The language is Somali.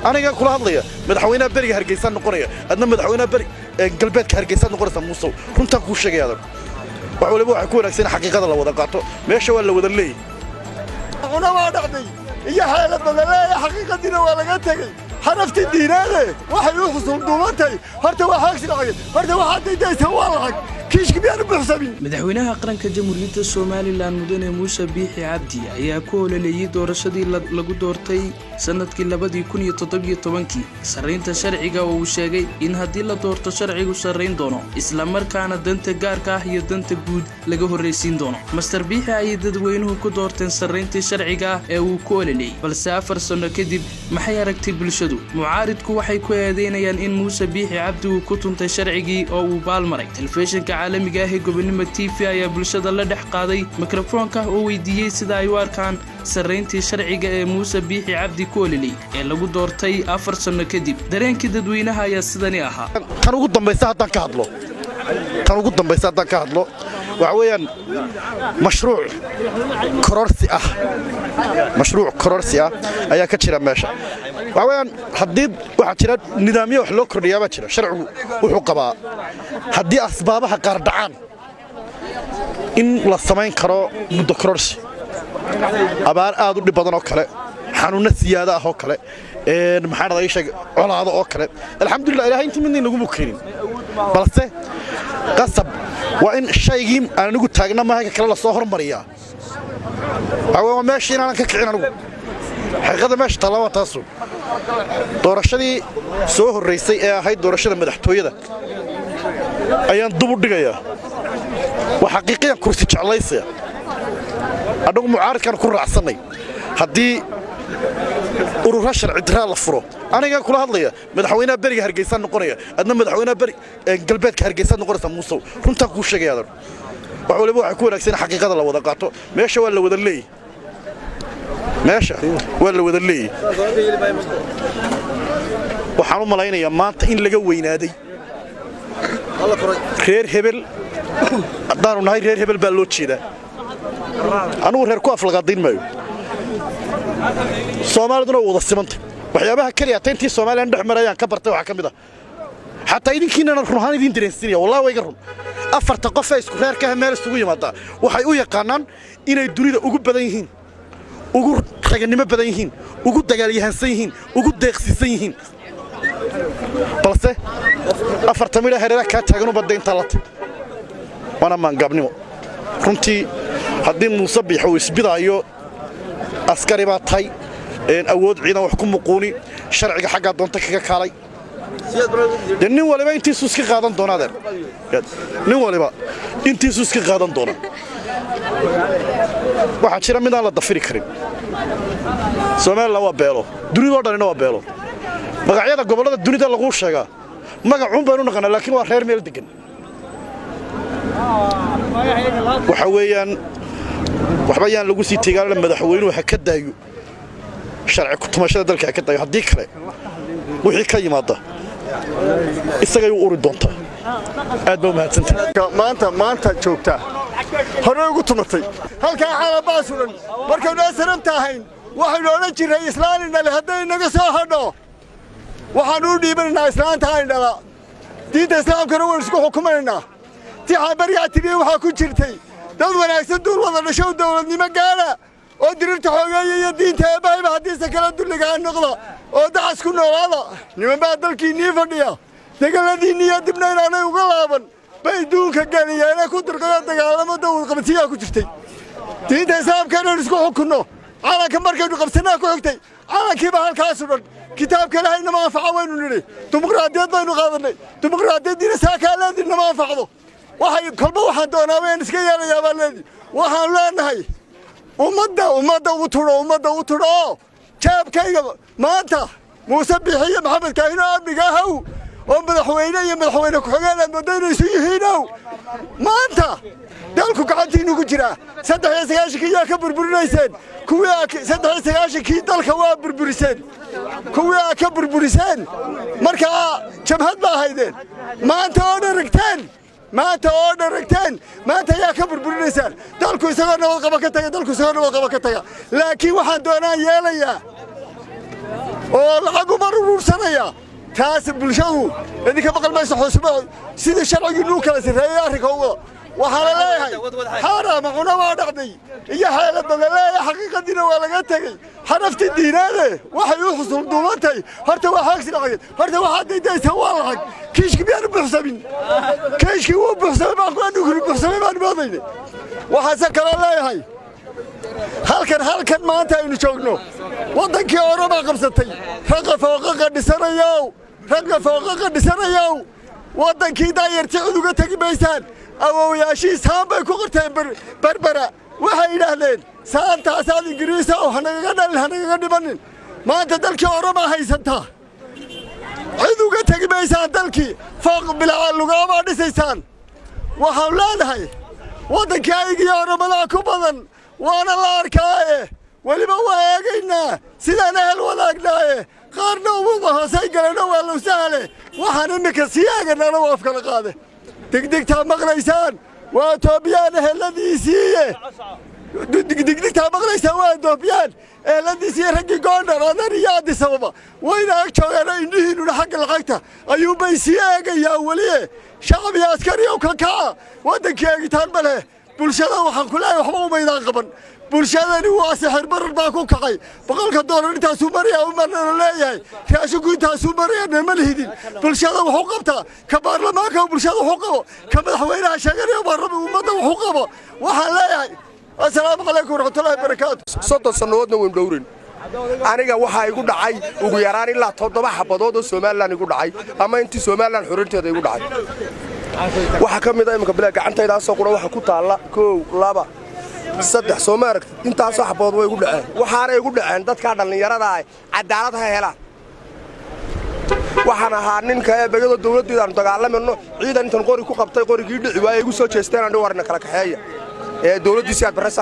أنا كل هذا مدحوينا بري هرجيسان نقرية أدنى مدحوينا بري قلبت هرجيسان نقرية موسو كنت أقول شيء هذا وحول بوح يكون أكسين حقيقة الله وذقاته ماشي ولا وذلي أنا ما أدري يا حالة بدلا يا حقيقة دينا ولا قتلي حرفت الدين هذا واحد يخصم دومتي هرت واحد سرعي هرت واحد يداس هوالك كيش كبير بحسابي مدحوينها qaranka jamhuuriyadda Soomaaliland mudane Muuse Biixi Cabdi ayaa ku hooleeyay doorashadii lagu doortay sanadkii 2017 sareynta sharciga oo uu sheegay in haddii la doorto sharcigu sareyn doono isla markaana danta gaarka ah iyo danta guud laga horeysiin doono Master Biixi ay dadweynuhu ku doorteen sareynta sharciga ee uu ku hooleeyay balse 4 sano kadib maxay aragtay bulshadu mucaaridku waxay ku eedeynayaan in Muuse Biixi Cabdi uu ku tuntay sharcigii oo uu baalmaray telefishinka caalamiga ah ee gobonimo TV ayaa bulshada la dhex qaaday mikrofoonka oo weydiiyay sida ay u arkaan sareyntii sharciga ee Muuse Biixi Cabdi ku hooleeyay ee lagu doortay 4 sano kadib dareenkii dadweynaha ayaa sidani ahaa kan ugu dambaysa haddaan ka hadlo waxa weeyaan mashruuc kororsi ah ayaa ka jira meesha waxa weeyaan haddii waxa jira nidaamyo wax loo kordhiyaa baa jira sharcigu wuxuu qabaa haddii asbaabaha qaar dhacaan in la samayn karo muddo kororsi abaar aad u dhib badan oo kale xanuuna siyaada ah oo kale maxaa dhaday sheeg colaado oo kale alxamdulillah ilaahay intii midna nagu mukeenin balse qasab waa in shaygii aan anigu taagna maaha kale la soo hormariyaa waa meeshii inaan ka kicin anigu xaqiiqada meesha talaaba taasu doorashadii soo horeysay ee ahayd doorashada madaxtooyada ayaan dib u dhigayaa waxa xaqiiqiyan kursi jeclaysaya anagu mucaaridkan ku raacsanay haddii urura sharci daraa la furo aniga kula hadlaya madaxweynaha bariga hargeysan noqonaya adna madaxweynaha bari galbeedka hargeysan noqonaysa muusow runta ku sheegayaan wax waliba waxa ku wanaagsan xaqiiqada la wada qaato meesha waa la wada leeyahay waxaan u malaynayaa maanta in laga weynaaday reer hebel haddaanu nahay reer hebel baa loo jeedaa anugu reer ku aflaqaadayn maayo soomaaliduna wada simantay waxyaabaha kaliya tayntii Soomaaliland dhex marayaan ka bartay waxa kamid ah xataa idinkiina run ahaan idin dareensinaya wallahi way garan afarta qof ay isku reerka meel isugu yimaada waxay u yaqaanaan inay dunida ugu badan yihiin ugu raganimo badan yihiin ugu dagaalyahansan yihiin ugu deeqsisan yihiin balse afarta mid hareeraha ka taagan u badeynta la tag wana maangabnimo runtii haddii Muuse Biixi uu isbidaayo askari baa tahay awood ciidan wax ku muquuni sharciga xagga doonta kaga kaalay nin waliba intiisu iska qaadan doona waxa jira mid aan la dafiri karin Soomaaliland waa beelo dunida oo dhan waa beelo magacyada gobolada dunida lagu sheegaa magacuun baan u naqanaa laakiin waa reer meel degan waxa weeyaan waxba yaan lagu sii tagaalay madaxweynuhu waxa ka daayo sharci ku tumashada dalka ka daayo hadii kale wixii ka yimaada isaga uu uri doonta aad baa mahadsantahay maanta joogta hore ugu tumatay halka xalaba suran markay noo saran tahay waxaan oran jiray islaamina haday naga soo hadho waxaan u dhiibanaynaa islaanta indhala diinta islaamkana waan isku xukumaynaa tii bariga tiriye waxa ku jirtay dad wanaagsan dul wada dhasho dawladnimo gaara oo dirirta xogeeyay iyo diinta eebayba hadii se kala duliga noqdo oo daxas ku noolaada nimanba dalkiinii fadhiya dagaaladiinii dibna inaanay uga laaban bay duulka galiyeen ku dirqayo dagaalamo dawlad qabtiya ku jirtay diinta islaamkana isku xukunno calanka markaynu qabsanaa ku xigtay calankiiba halkaas u dhan kitaabka Ilaahay nama anfaco waynu niri dimuqraadiyad baynu qaadanay dimuqraadiyadina saakaaladina ma anfacdo waxay kolba waxaan doonaa waan iska yeelayaa baleedi waxaan leenahay ummadda u turo jaabkayga maanta Muuse Biixi iyo Maxamed Kaahino abdigaahow oo madaxweyne ku xigeenad madaynaysu yihiinow maanta dalku gacantiinu ku jira 39 ka burburinayseen kuwii 39 dalka waa burburiseen kuwii ka burburiseen marka jabhad baa haydeen maanta oo dharagteen maanta yaa ka burburinaysaan dalku isagoo nabad qaba ka taga laakiin waxaan doonaa yeelayaa oo lacag uma urursanaya taas bulshadu idinka maqal mayso xusbo sida sharcigu nuu kala sareeyay arrinka waxaa la leeyahay xaraam cuna waa dhacday iyo xaalada la leeyahay xaqiiqadina waa laga tagay xarafti diinaade waxay u xusul duubantay horta waa xaq sharci horta waxa diidaysan waa lacag kiishki biyaan buuxsamin kiishki wuu buuxsamay baan ku anugu buuxsamay baan moodayne waxaa kala leeyahay halkan maanta aynu joogno wadankii Oromo qabsatay raqqa fooqa dhisanayow wadankii daayirta uga tagi maysaan awooyaashii saambay ku qorteen barbara waxay yiraahdeen saantaas aad Ingiriisa oo hanaga dhibanin maanta dalkii Oromo haysata cid uga tagi maysaan dalkii fooq bilaa lugama dhisaysaan waxaan leenahay wadankii ayagii Oromada ku badan وانا لا اركايه ولما واقينا سيدنا اهل وداقنايه قارنا وضوها سيقلنا والله سهله وحن انك سياقنا انا وافق القاده دقدقتها مغليسان واتوبيان الذي سيه دقدقتها مغليسان واتوبيان الذي سيه رقي قونا انا رياضي سببا وين اكتوغانا انهين حق الغايته ايوبي سياقا يا وليه شعبي عسكري وكاكا ودك يا قتال بله bulshada waxaan ku leeyahay waxba uma idaan qaban bulshadani waa sixir barar baa ku kacay boqolka doolar intaas uu mariyaa uma leeyahay raashigu intaas uu mariyaa ma lihidin bulshada wuxuu qabtaa ka baarlamaanka bulshada wuxuu qabo ka madaxweynaha sheeganayo barnaamij ummadda wuxuu qabo waxaan leeyahay assalaamu calaykum waraxmatullaahi wabarakaatu 30 sanadoodna weyn dhowrin aniga waxa igu dhacay ugu yaraan ilaa 7 xabadood oo Soomaaliland igu dhacay ama intii Soomaaliland xorriyadda igu dhacay waxa kamid ah imka bilaa gacantayda soo qura waxa ku taala 1 2 3 Soomaaliland intaas xabadood way igu dhaceen waxaana igu dhaceen dadka dhalinyarada ah cadaalad ha helaan waxaan ahaa ninka ee bagada dawladda aan dagaalamano ciidan intan qori ku qabtay qorigii dhici waayay igu soo jeesteen aan warna kala kaxeeya ee dawladdiisa barasa